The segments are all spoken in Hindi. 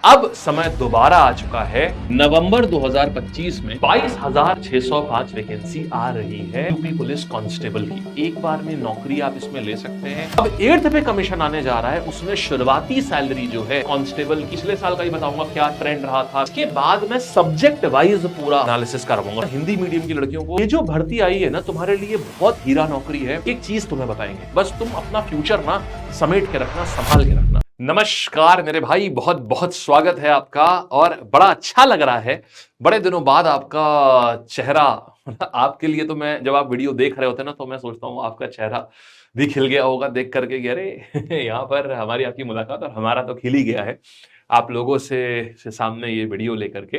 अब समय दोबारा आ चुका है। नवंबर 2025 में 22,605 वैकेंसी आ रही है यूपी पुलिस कांस्टेबल की। एक बार में नौकरी आप इसमें ले सकते हैं। अब 8th पे कमीशन आने जा रहा है, उसमें शुरुआती सैलरी जो है कांस्टेबल की, पिछले साल का ही बताऊंगा क्या ट्रेंड रहा था। इसके बाद मैं सब्जेक्ट वाइज पूरा एनालिसिस करवाऊंगा। हिंदी मीडियम की लड़कियों को ये जो भर्ती आई है ना, तुम्हारे लिए बहुत हीरा नौकरी है। एक चीज तुम्हें बताएंगे, बस तुम अपना फ्यूचर ना समेट के रखना, संभाल के रखना। नमस्कार मेरे भाई, बहुत बहुत स्वागत है आपका। और बड़ा अच्छा लग रहा है, बड़े दिनों बाद आपका चेहरा आपके लिए तो मैं, जब आप वीडियो देख रहे होते हैं ना, तो मैं सोचता हूँ आपका चेहरा भी खिल गया होगा देख करके कि अरे यहाँ पर हमारी आपकी मुलाकात, और हमारा तो खिल ही गया है आप लोगों से सामने ये वीडियो लेकर के।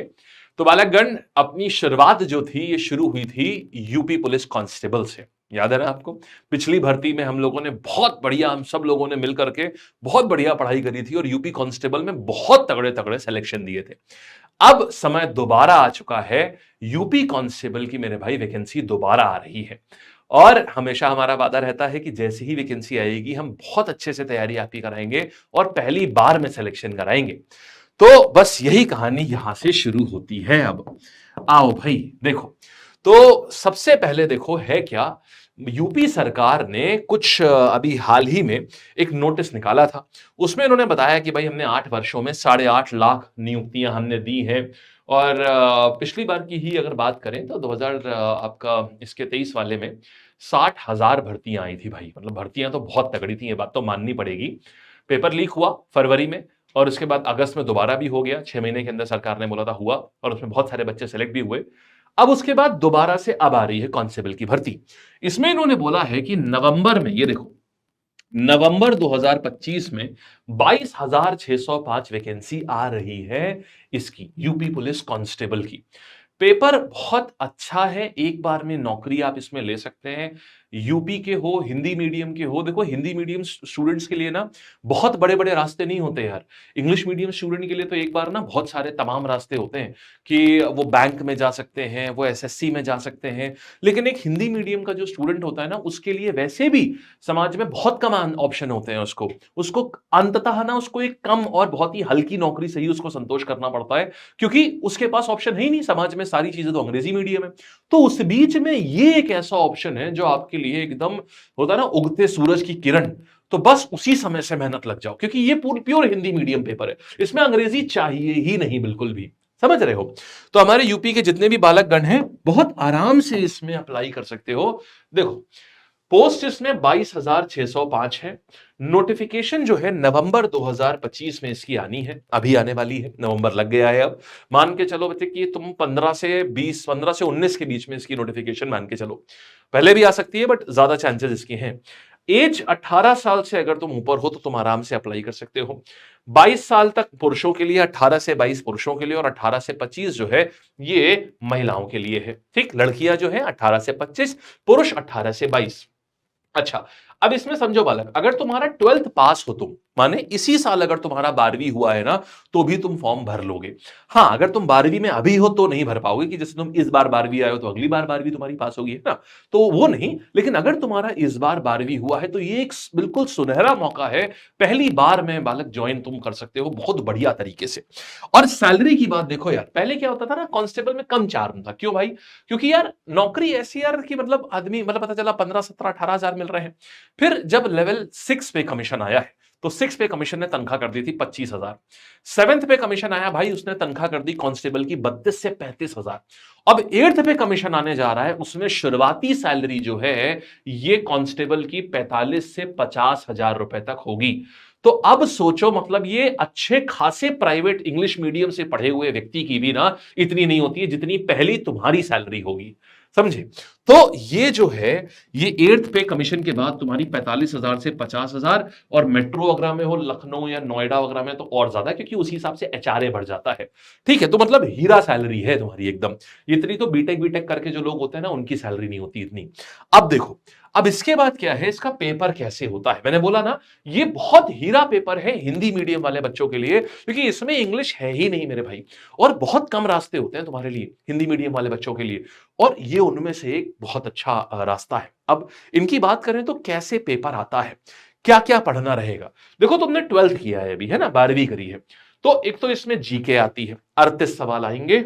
तो बालकगण, अपनी शुरुआत जो थी ये शुरू हुई थी यूपी पुलिस कांस्टेबल से। याद है ना आपको? पिछली भर्ती में हम लोगों ने बहुत बढ़िया, हम सब लोगों ने मिलकर के बहुत बढ़िया पढ़ाई करी थी और यूपी कांस्टेबल में बहुत तगड़े तगड़े सिलेक्शन दिए थे। अब समय दोबारा आ चुका है, यूपी कांस्टेबल की मेरे भाई वैकेंसी दोबारा आ रही है। और हमेशा हमारा वादा रहता है कि जैसी ही वैकेंसी आएगी हम बहुत अच्छे से तैयारी आपकी कराएंगे और पहली बार में सिलेक्शन कराएंगे। तो बस यही कहानी यहां से शुरू होती है। अब आओ भाई देखो, तो सबसे पहले देखो है क्या, यूपी सरकार ने कुछ अभी हाल ही में एक नोटिस निकाला था। उसमें इन्होंने बताया कि भाई हमने 8 वर्षों में 8.5 लाख नियुक्तियां हमने दी हैं। और पिछली बार की ही अगर बात करें तो 2000 आपका इसके 23 वाले में 60,000 भर्तियां आई थी भाई। मतलब भर्तियां तो बहुत तगड़ी थी, ये बात तो माननी पड़ेगी। पेपर लीक हुआ फरवरी में, और उसके बाद अगस्त में दोबारा भी हो गया। 6 महीने के अंदर सरकार ने बोला था हुआ, और उसमें बहुत सारे बच्चे सेलेक्ट भी हुए। अब उसके बाद दोबारा से अब आ रही है कांस्टेबल की भर्ती। इसमें इन्होंने बोला है कि नवंबर में, ये देखो, नवंबर 2025 में 22,605 वैकेंसी आ रही है इसकी, यूपी पुलिस कांस्टेबल की। पेपर बहुत अच्छा है, एक बार में नौकरी आप इसमें ले सकते हैं। यूपी के हो, हिंदी मीडियम के हो। देखो, हिंदी मीडियम स्टूडेंट्स के लिए ना बहुत बड़े बड़े रास्ते नहीं होते यार। इंग्लिश मीडियम स्टूडेंट के लिए तो एक बार ना बहुत सारे तमाम रास्ते होते हैं कि वो बैंक में जा सकते हैं, वो एसएससी में जा सकते हैं। लेकिन एक हिंदी मीडियम का जो स्टूडेंट होता है ना, उसके लिए वैसे भी समाज में बहुत कम ऑप्शन होते हैं। उसको उसको अंततः ना उसको एक कम और बहुत ही हल्की नौकरी से ही उसको संतोष करना पड़ता है, क्योंकि उसके पास ऑप्शन है ही नहीं। समाज में सारी चीजें तो अंग्रेजी मीडियम है। तो उस बीच में ये एक ऐसा ऑप्शन है जो आपके लिए एकदम होता है ना, उगते सूरज की किरण। तो बस उसी समय से मेहनत लग जाओ, क्योंकि ये प्योर हिंदी मीडियम पेपर है, इसमें अंग्रेजी चाहिए ही नहीं बिल्कुल भी। समझ रहे हो? तो हमारे यूपी के जितने भी बालकगण हैं, बहुत आराम से इसमें अप्लाई कर सकते हो। देखो, पोस्ट इसमें 22,605 है। नोटिफिकेशन जो है नवंबर 2025 में इसकी आनी है, अभी आने वाली है। नवंबर लग गया है अब। मान के चलो बच्चे कि तुम 15 से 20, 15 से 19 के बीच में इसकी नोटिफिकेशन मान के चलो। पहले भी आ सकती है, बट ज्यादा चांसेस इसकी हैं। एज 18 साल से अगर तुम ऊपर हो तो तुम आराम से अप्लाई कर सकते हो। 22 साल तक पुरुषों के लिए, 18 से 22 पुरुषों के लिए, और 18 से 25 जो है ये महिलाओं के लिए है। ठीक, लड़कियां जो है 18 से 25, पुरुष 18 से 22। अच्छा, अब इसमें समझो बालक, अगर तुम्हारा 12th पास हो, तुम माने इसी साल अगर तुम्हारा 12वीं हुआ है ना, तो भी तुम फॉर्म भर लोगे। हाँ, अगर तुम 12वीं में अभी हो तो नहीं भर पाओगे, कि जैसे तुम इस बार 12वीं आए हो तो अगली बार 12वीं तुम्हारी पास होगी, है ना? तो वो नहीं। लेकिन अगर तुम्हारा इस बार 12वीं हुआ है तो ये एक बिल्कुल सुनहरा मौका है। पहली बार में बालक ज्वाइन तुम कर सकते हो बहुत बढ़िया तरीके से। और सैलरी की बात देखो यार, पहले क्या होता था ना, कांस्टेबल में कम चार्म था। क्यों भाई? क्योंकि यार नौकरी ऐसी यार कि मतलब आदमी, मतलब पता चला 15, 17, 18 हजार मिल रहे हैं। फिर जब लेवल 6 पे कमीशन आया है, तो 6 पे कमीशन ने तनख्वाह कर दी थी 25,000। 7th पे कमीशन आया भाई, उसने तनख्वाह कर दी कांस्टेबल की 32 से 35,000। अब 8th पे कमीशन आने जा रहा है, उसमें शुरुआती सैलरी जो है ये कांस्टेबल की 45 से 50,000 रुपए तक होगी। तो अब सोचो, मतलब ये अच्छे खासे प्राइवेट इंग्लिश मीडियम से पढ़े हुए व्यक्ति की भी ना इतनी नहीं होती है जितनी पहली तुम्हारी सैलरी होगी। समझे? तो ये जो है, ये 8th पे कमीशन के बाद तुम्हारी 45,000 से 50,000, और मेट्रो वगैरह में हो, लखनऊ या नोएडा वगैरह में तो और ज्यादा, क्योंकि उसी हिसाब से एचआरए बढ़ जाता है। ठीक है, तो मतलब हीरा सैलरी है तुम्हारी एकदम। इतनी तो बीटेक बीटेक करके जो लोग होते हैं ना, उनकी सैलरी नहीं होती इतनी। अब देखो, अब इसके बाद क्या है, इसका पेपर कैसे होता है। मैंने बोला ना, ये बहुत हीरा पेपर है हिंदी मीडियम वाले बच्चों के लिए, क्योंकि इसमें इंग्लिश है ही नहीं मेरे भाई। और बहुत कम रास्ते होते हैं तुम्हारे लिए हिंदी मीडियम वाले बच्चों के लिए, और ये उनमें से एक बहुत अच्छा रास्ता है। अब इनकी बात करें तो कैसे पेपर आता है, क्या क्या पढ़ना रहेगा। देखो, तुमने 12th किया है अभी, है ना, 12वीं करी है। तो एक तो इसमें जीके आती है, 38 सवाल आएंगे,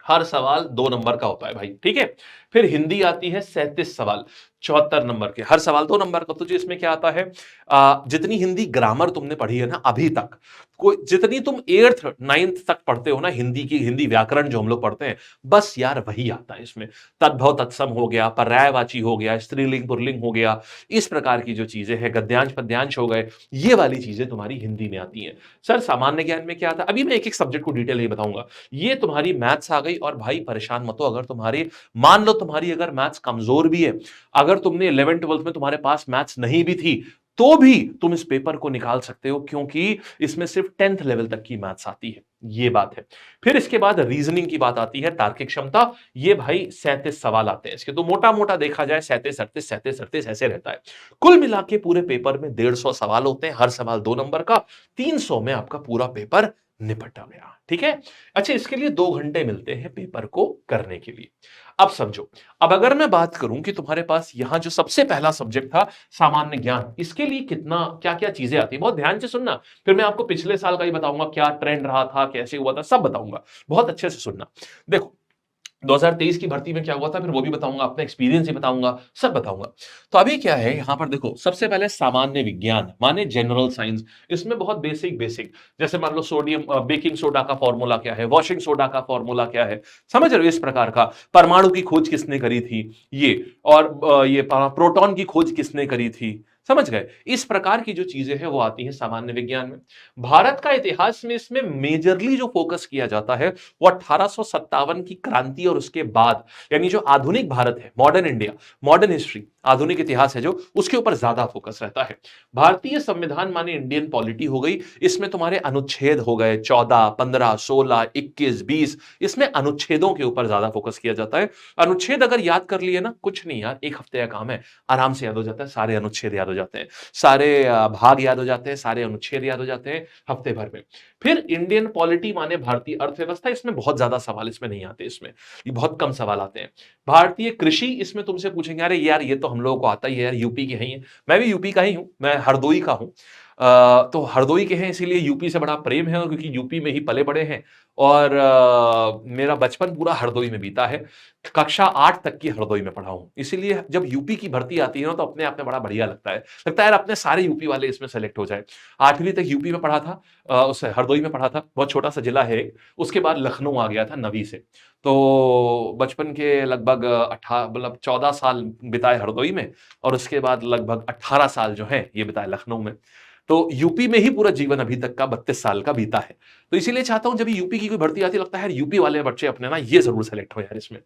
हर सवाल 2 नंबर का होता है भाई, ठीक है। फिर हिंदी आती है 37 सवाल, 74 नंबर के, हर सवाल 2 नंबर का। तो जो इसमें क्या आता है, जितनी हिंदी ग्रामर तुमने पढ़ी है ना अभी तक, कोई जितनी तुम 8th 9th तक पढ़ते हो ना हिंदी की, हिंदी व्याकरण जो हम लोग पढ़ते हैं, बस यार वही आता है इसमें। तद्भव तत्सम हो गया, पर्यायवाची हो गया, स्त्रीलिंग पुल्लिंग हो गया, इस प्रकार की जो चीजें हैं, गद्यांश पद्यांश हो गए, ये वाली चीजें तुम्हारी हिंदी में आती हैं। सर सामान्य ज्ञान में क्या आता है, अभी मैं एक एक सब्जेक्ट को डिटेल ही बताऊंगा। ये तुम्हारी मैथ्स आ गई, और भाई परेशान मत हो अगर तुम्हारे, मान लो तुम्हारी अगर मैथ्स कमजोर भी है, अगर तुमने 11th 12th में तुम्हारे पास मैथ्स नहीं भी थी, तो भी तुम इस पेपर को निकाल सकते हो, क्योंकि इसमें सिर्फ 10th लेवल तक की मैथ्स आती है, ये बात है। फिर इसके बाद रीजनिंग की बात आती है, तार्किक क्षमता, ये भाई 37 सवाल आते हैं इसके, तो मोटा मोटा देखा जाए 37 38 37 38 ऐसे रहता है। कुल मिला के पूरे पेपर में 150 सवाल होते हैं, हर सवाल 2 नंबर का, 300 में आपका पूरा पेपर निपटा गया, ठीक है। अच्छा, इसके लिए 2 घंटे मिलते हैं पेपर को करने के लिए। अब समझो, अब अगर मैं बात करूं कि तुम्हारे पास यहां जो सबसे पहला सब्जेक्ट था सामान्य ज्ञान, इसके लिए कितना क्या क्या चीजें आती है, बहुत ध्यान से सुनना, फिर मैं आपको पिछले साल का ही बताऊंगा क्या ट्रेंड रहा था, कैसे हुआ था, सब बताऊंगा, बहुत अच्छे से सुनना। देखो 2023 की भर्ती में क्या हुआ था, फिर वो भी बताऊंगा, अपना एक्सपीरियंस ही बताऊंगा, सब बताऊंगा। तो अभी क्या है यहां पर देखो, सबसे पहले सामान्य विज्ञान माने जनरल साइंस, इसमें बहुत बेसिक बेसिक, जैसे मान लो सोडियम बेकिंग सोडा का फॉर्मूला क्या है, वॉशिंग सोडा का फॉर्मूला क्या है, समझ रहे हो, इस प्रकार का। परमाणु की खोज किसने करी थी, ये, और ये प्रोटॉन की खोज किसने करी थी, समझ गए। इस प्रकार की जो चीजें हैं वो आती हैं सामान्य विज्ञान में। भारत का इतिहास में इसमें मेजरली जो फोकस किया जाता है वो 1857 की क्रांति और उसके बाद, यानी जो आधुनिक भारत है, मॉडर्न इंडिया, मॉडर्न हिस्ट्री, आधुनिक इतिहास है जो, उसके ऊपर ज्यादा फोकस रहता है। भारतीय संविधान माने इंडियन पॉलिटी हो गई, इसमें तुम्हारे अनुच्छेद हो गए 14 15 16 21 20, इसमें अनुच्छेदों के ऊपर ज्यादा फोकस किया जाता है। अनुच्छेद अगर याद कर लिए ना, कुछ नहीं यार, 1 हफ्ते का काम है, आराम से याद हो जाता है, सारे अनुच्छेद याद हो जाते हैं, सारे भाग याद हो जाते हैं, सारे अनुच्छेद याद हो जाते हैं हफ्ते भर में। फिर इंडियन पॉलिटी माने भारतीय अर्थव्यवस्था, इसमें बहुत ज्यादा सवाल इसमें नहीं आते, इसमें ये बहुत कम सवाल आते हैं। भारतीय कृषि, इसमें तुमसे पूछेंगे अरे यार ये तो हम लोगों को आता ही है यार, यूपी के हैं, मैं भी यूपी का ही हूं, मैं हरदोई का हूं। तो हरदोई के हैं इसीलिए यूपी से बड़ा प्रेम है, क्योंकि यूपी में ही पले बड़े हैं, और मेरा बचपन पूरा हरदोई में बीता है, कक्षा 8 तक की हरदोई में पढ़ा हूं, इसीलिए जब यूपी की भर्ती आती है ना, तो अपने आप में बड़ा बढ़िया लगता है, यार अपने सारे यूपी वाले इसमें सेलेक्ट हो जाए। 8वीं तक यूपी में पढ़ा था, उस हरदोई में पढ़ा था, बहुत छोटा सा जिला है एक, उसके बाद लखनऊ आ गया था 9वीं से। तो बचपन के लगभग 14 साल बिताए हरदोई में, और उसके बाद लगभग 18 साल जो है ये बिताए लखनऊ में। तो यूपी में ही पूरा जीवन अभी तक का 32 साल का बीता है। तो इसीलिए चाहता हूं जब यूपी की कोई भर्ती आती है, लगता है यूपी वाले बच्चे अपने ना ये जरूर सेलेक्ट हो यार इसमें।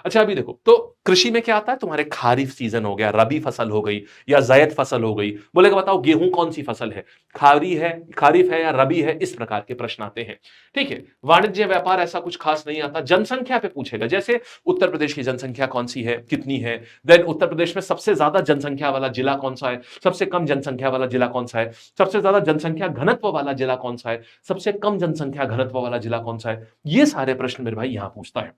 अच्छा अभी देखो, तो कृषि में क्या आता है, तुम्हारे खारिफ सीजन हो गया, रबी फसल हो गई, या जायद फसल हो गई, बोलेगा बताओ गेहूं कौन सी फसल है, खारिफ है या रबी है, इस प्रकार के प्रश्न आते हैं, ठीक है। वाणिज्य व्यापार ऐसा कुछ खास नहीं आता, जनसंख्या पे पूछेगा, जैसे उत्तर प्रदेश की जनसंख्या कौन सी है, कितनी है, देन उत्तर प्रदेश में सबसे ज्यादा जनसंख्या वाला जिला कौन सा है, सबसे कम जनसंख्या वाला जिला कौन सा है, सबसे ज्यादा जनसंख्या घनत्व वाला जिला कौन सा है, सबसे कम जनसंख्या घनत्व वाला जिला कौन सा है, ये सारे प्रश्न मेरे भाई यहां पूछता है।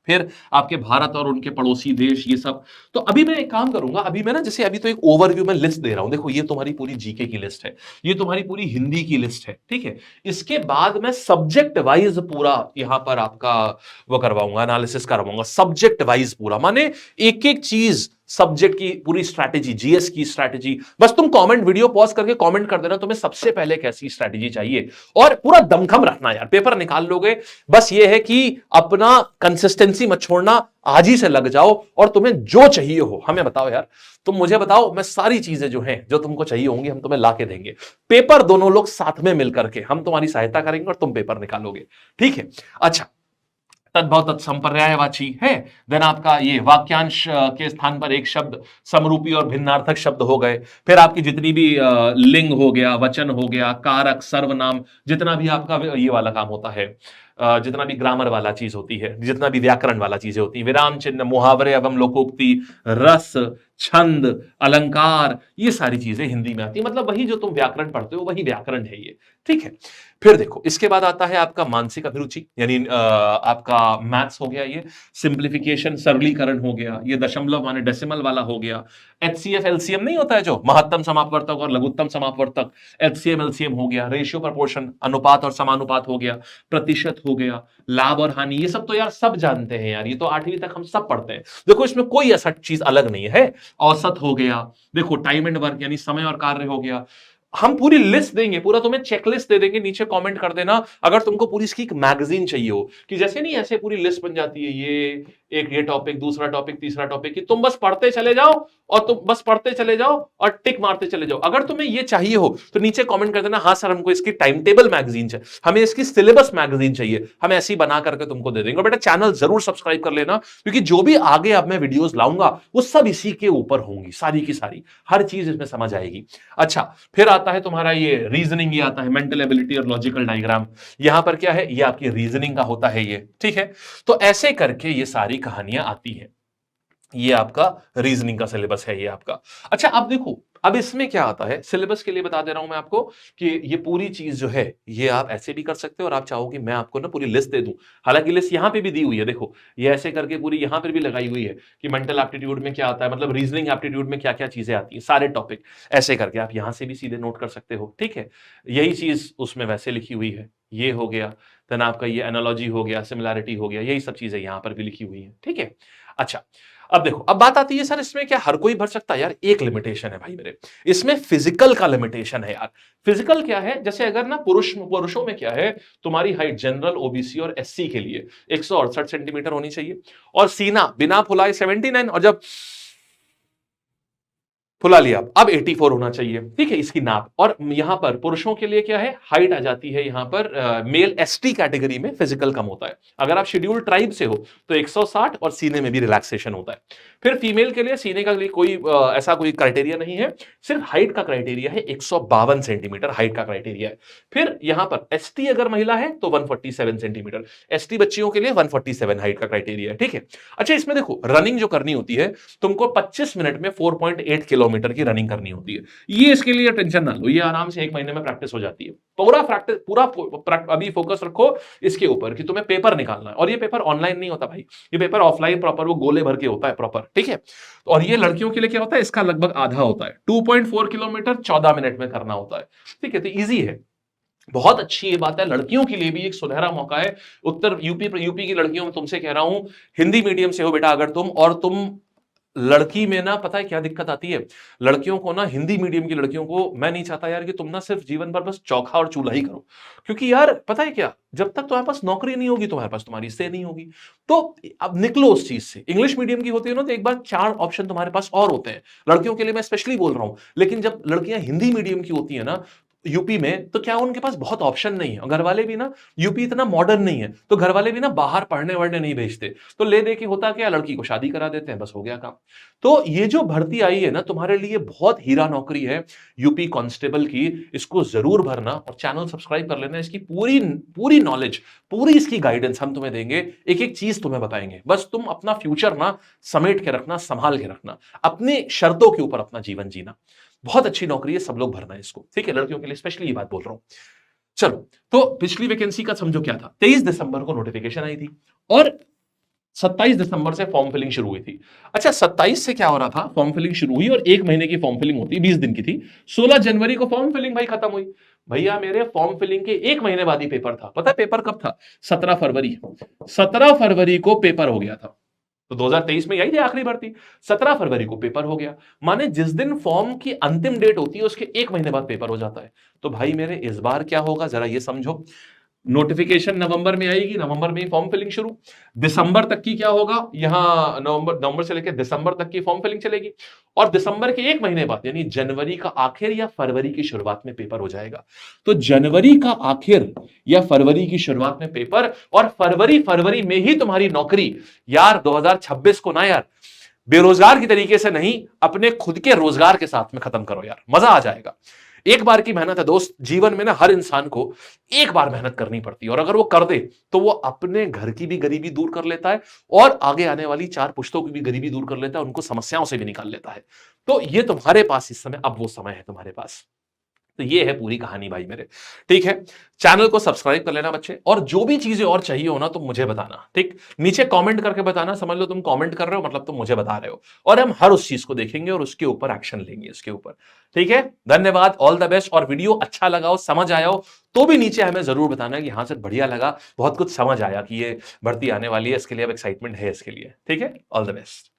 फिर आपके भारत और उनके पड़ोसी देश, ये सब। तो अभी मैं एक काम करूंगा, अभी मैं ना जैसे अभी तो एक ओवरव्यू में लिस्ट दे रहा हूं, देखो ये तुम्हारी पूरी जीके की लिस्ट है, ये तुम्हारी पूरी हिंदी की लिस्ट है, ठीक है। इसके बाद मैं सब्जेक्ट वाइज पूरा यहां पर आपका वो करवाऊंगा, एनालिसिस करवाऊंगा सब्जेक्ट वाइज पूरा, माने एक एक चीज सब्जेक्ट की पूरी स्ट्रैटेजी, जीएस की स्ट्रैटेजी। बस तुम कमेंट, वीडियो पॉज करके कमेंट कर देना तुम्हें सबसे पहले कैसी स्ट्रैटेजी चाहिए, और पूरा दमखम रखना यार, पेपर निकाल लोगे। बस ये है कि अपना कंसिस्टेंसी मत छोड़ना, आज ही से लग जाओ, और तुम्हें जो चाहिए हो हमें बताओ यार, तुम मुझे बताओ, मैं सारी चीजें जो हैं जो तुमको चाहिए होंगी हम तुम्हें ला के देंगे। पेपर दोनों लोग साथ में मिलकर के हम तुम्हारी सहायता करेंगे और तुम पेपर निकालोगे, ठीक है। अच्छा, तद्भव तत्संपर्यायवाची है, देन आपका ये वाक्यांश के स्थान पर एक शब्द, समरूपी और भिन्नार्थक शब्द हो गए। फिर आपकी जितनी भी लिंग हो गया, वचन हो गया, कारक, सर्वनाम, जितना भी आपका ये वाला काम होता है, जितना भी ग्रामर वाला चीज होती है, जितना भी व्याकरण वाला चीजें होती है, विराम चिन्ह, मुहावरे एवं लोकोक्ति, रस, छंद, अलंकार, ये सारी चीजें हिंदी में आती है। मतलब वही जो तुम व्याकरण पढ़ते हो वही व्याकरण है ये, ठीक है। फिर देखो इसके बाद आता है आपका मानसिक अभिरुचि, यानी आपका मैथ्स हो गया, ये सिंप्लीफिकेशन सरलीकरण हो गया, ये दशमलव माने डेसिमल वाला हो गया, एचसीएफ एलसीएम नहीं होता है जो महत्तम समापवर्तक और लघुत्तम समापवर्तक, एचसीएम एलसीएम हो गया, रेशियो प्रपोर्शन अनुपात और समानुपात हो गया, प्रतिशत हो गया, लाभ और हानि, ये सब तो यार सब जानते हैं यार, ये तो 8वीं तक हम सब पढ़ते हैं। देखो इसमें कोई ऐसा चीज अलग नहीं है। औसत हो गया, देखो टाइम एंड वर्क यानी समय और कार्य हो गया। हम पूरी लिस्ट देंगे, पूरा तुम्हें चेकलिस्ट दे देंगे, नीचे कमेंट कर देना अगर तुमको पूरी इसकी एक मैगजीन चाहिए हो, कि जैसे नहीं ऐसे पूरी लिस्ट बन जाती है, ये टॉपिक, दूसरा टॉपिक, तीसरा टॉपिक, कि तुम बस पढ़ते चले जाओ और तुम बस पढ़ते चले जाओ और टिक मारते चले जाओ। अगर तुम्हें ये चाहिए हो तो नीचे कमेंट कर देना, हाँ सर हमको इसकी टाइम टेबल मैगजीन चाहिए, हमें इसकी सिलेबस मैगजीन चाहिए, हम ऐसी बना करके तुमको दे देंगे। और बेटा चैनल जरूर सब्सक्राइब कर लेना, क्योंकि जो भी आगे अब मैं वीडियोस लाऊंगा वो सब इसी के ऊपर होंगी, सारी की सारी, हर चीज इसमें समझ आएगी। अच्छा, फिर आता है तुम्हारा ये रीजनिंग, ये आता है मेंटल एबिलिटी और लॉजिकल डायग्राम। यहां पर क्या है, ये आपकी रीजनिंग का होता है ये, ठीक है। तो ऐसे करके ये सारी कहानियां आती है, ये आपका रीजनिंग का सिलेबस है ये आपका। अच्छा अब देखो, अब इसमें क्या आता है, सिलेबस के लिए बता दे रहा हूं मैं आपको कि ये पूरी चीज जो है ये आप ऐसे भी कर सकते हो, और आप चाहो कि मैं आपको ना पूरी लिस्ट दे दूं, हालांकि लिस्ट यहां पे भी दी हुई है, देखो ये ऐसे करके पूरी यहां पर भी लगाई हुई है कि मेंटल एप्टीट्यूड में क्या आता है, मतलब रीजनिंग एप्टीट्यूड में क्या क्या चीजें आती है, सारे टॉपिक ऐसे करके आप यहां से भी सीधे नोट कर सकते हो, ठीक है। यही चीज उसमें वैसे लिखी हुई है, ये हो गया, देन आपका ये एनालॉजी हो गया, सिमिलैरिटी हो गया, यही सब चीजें यहां पर भी लिखी हुई है, ठीक है। अच्छा अब देखो, अब बात आती है सर इसमें क्या हर कोई भर सकता है? यार एक लिमिटेशन है भाई मेरे, इसमें फिजिकल का लिमिटेशन है यार। फिजिकल क्या है, जैसे अगर ना पुरुषों में क्या है, तुम्हारी हाइट जनरल, ओबीसी और एससी के लिए 168 सेंटीमीटर होनी चाहिए, और सीना बिना फुलाए 79, और जब फुला लिया अब 84 होना चाहिए, ठीक है इसकी नाप। और यहां पर पुरुषों के लिए क्या है, हाइट आ जाती है यहां पर मेल एसटी कैटेगरी में फिजिकल कम होता है, अगर आप शेड्यूल ट्राइब से हो तो 160, और सीने में भी रिलैक्सेशन होता है। फिर फीमेल के लिए सीने का लिए कोई ऐसा कोई क्राइटेरिया नहीं है, सिर्फ हाइट का क्राइटेरिया है, 152 सेंटीमीटर हाइट का क्राइटेरिया है। फिर यहां पर एसटी अगर महिला है तो 147 सेंटीमीटर, एसटी बच्चियों के लिए 147 हाइट का क्राइटेरिया है, ठीक है। अच्छा इसमें देखो रनिंग जो करनी होती है तुमको 25 मिनट में 4.8 किलोमीटर की रनिंग करनी होती है, ये इसके लिए टेंशन ना लो, ये आराम से 1 महीने में प्रैक्टिस हो जाती है। पूरा प्रैक्टिस, अभी फोकस रखो इसके ऊपर कि तुम्हें पेपर निकालना है, और ये पेपर ऑनलाइन नहीं होता भाई, ये पेपर ऑफलाइन प्रॉपर वो गोले भर के होता है प्रॉपर, ठीक है। और ये लड़कियों के लिए क्या होता है, इसका लगभग आधा होता है, 2.4 किलोमीटर 14 मिनट में करना होता है, ठीक है। तो इजी है, बहुत अच्छी ये बात है, लड़कियों के लिए भी एक सुनहरा मौका है। उत्तर यूपी की लड़कियों में तुमसे कह रहा हूं, हिंदी मीडियम से हो बेटा अगर तुम, और तुम लड़की में ना पता है क्या दिक्कत आती है, लड़कियों को ना, हिंदी मीडियम की लड़कियों को, मैं नहीं चाहता यार कि तुम ना सिर्फ जीवन भर बस चौखा और चूल्हा ही करो, क्योंकि यार पता है क्या, जब तक तुम्हारे पास नौकरी नहीं होगी तुम्हारे पास तुम्हारी से नहीं होगी। तो अब निकलो उस चीज से, इंग्लिश मीडियम की होती है ना तो एक बार 4 ऑप्शन तुम्हारे पास और होते हैं, लड़कियों के लिए मैं स्पेशली बोल रहा हूं। लेकिन जब लड़कियां हिंदी मीडियम की होती है ना यूपी में, तो क्या उनके पास बहुत ऑप्शन नहीं है, घर वाले भी ना, यूपी इतना मॉडर्न नहीं है तो घर वाले भी ना बाहर पढ़ने वढ़ने नहीं भेजते, तो ले दे के होता क्या, लड़की को शादी करा देते हैं, बस हो गया काम। तो ये जो भर्ती आई है ना तुम्हारे लिए बहुत हीरा नौकरी है, यूपी कांस्टेबल की, इसको जरूर भरना, और चैनल सब्सक्राइब कर लेना, इसकी पूरी पूरी नॉलेज, पूरी इसकी गाइडेंस हम तुम्हें देंगे, एक एक चीज तुम्हें बताएंगे, बस तुम अपना फ्यूचर ना समेट के रखना, संभाल के रखना, अपनी शर्तों के ऊपर अपना जीवन जीना। बहुत अच्छी नौकरी है, सब लोग भरना है इसको, ठीक है, लड़कियों के लिए स्पेशली ये बात बोल रहा हूं। चलो, तो पिछली वैकेंसी का समझो क्या था, 23 दिसंबर को नोटिफिकेशन आई थी, और 27 दिसंबर से फॉर्म फिलिंग शुरू हुई थी। अच्छा 27 से क्या हो रहा था, फॉर्म फिलिंग शुरू हुई, और 1 महीने की फॉर्म फिलिंग होती, 20 दिन की थी। 16 जनवरी को फॉर्म फिलिंग भाई खत्म हुई। भैया मेरे फॉर्म फिलिंग के 1 महीने बाद ही पेपर था, पता है पेपर कब था, 17 फरवरी। 17 फरवरी को पेपर हो गया था, तो 2023 में यही थी आखिरी भर्ती, 17 फरवरी को पेपर हो गया, माने जिस दिन फॉर्म की अंतिम डेट होती है उसके 1 महीने बाद पेपर हो जाता है। तो भाई मेरे इस बार क्या होगा जरा ये समझो, नोटिफिकेशन नवंबर में आएगी, नवंबर में ही फॉर्म फिलिंग शुरू, दिसंबर तक की क्या होगा, यहां नवंबर से लेकर दिसंबर तक की फॉर्म फिलिंग चलेगी, और दिसंबर के 1 महीने बाद यानी जनवरी का आखिर या फरवरी की शुरुआत में पेपर हो जाएगा। तो जनवरी का आखिर या फरवरी की शुरुआत में पेपर, और फरवरी में ही तुम्हारी नौकरी। यार 2026 को ना यार बेरोजगार की तरीके से नहीं, अपने खुद के रोजगार के साथ में खत्म करो यार, मजा आ जाएगा। एक बार की मेहनत है दोस्त, जीवन में ना हर इंसान को एक बार मेहनत करनी पड़ती है और अगर वो कर दे तो वो अपने घर की भी गरीबी दूर कर लेता है और आगे आने वाली 4 पुश्तों की भी गरीबी दूर कर लेता है, उनको समस्याओं से भी निकाल लेता है। तो ये तुम्हारे पास इस समय, अब वो समय है तुम्हारे पास। तो ये है पूरी कहानी भाई मेरे। ठीक है, चैनल को सब्सक्राइब कर लेना बच्चे, और जो भी चीजें और चाहिए हो ना तुम मुझे बताना, ठीक, नीचे कमेंट करके बताना, समझ लो तुम कमेंट कर रहे हो मतलब तुम मुझे बता रहे हो, और हम हर उस चीज को देखेंगे और उसके ऊपर एक्शन लेंगे इसके ऊपर। ठीक है, धन्यवाद, ऑल द बेस्ट। और वीडियो अच्छा लगा हो, समझ आया हो, तो भी नीचे हमें जरूर बताना कि हाँ सर बढ़िया लगा, बहुत कुछ समझ आया कि ये भर्ती आने वाली है, इसके लिए अब एक्साइटमेंट है इसके लिए। ठीक है, ऑल द बेस्ट।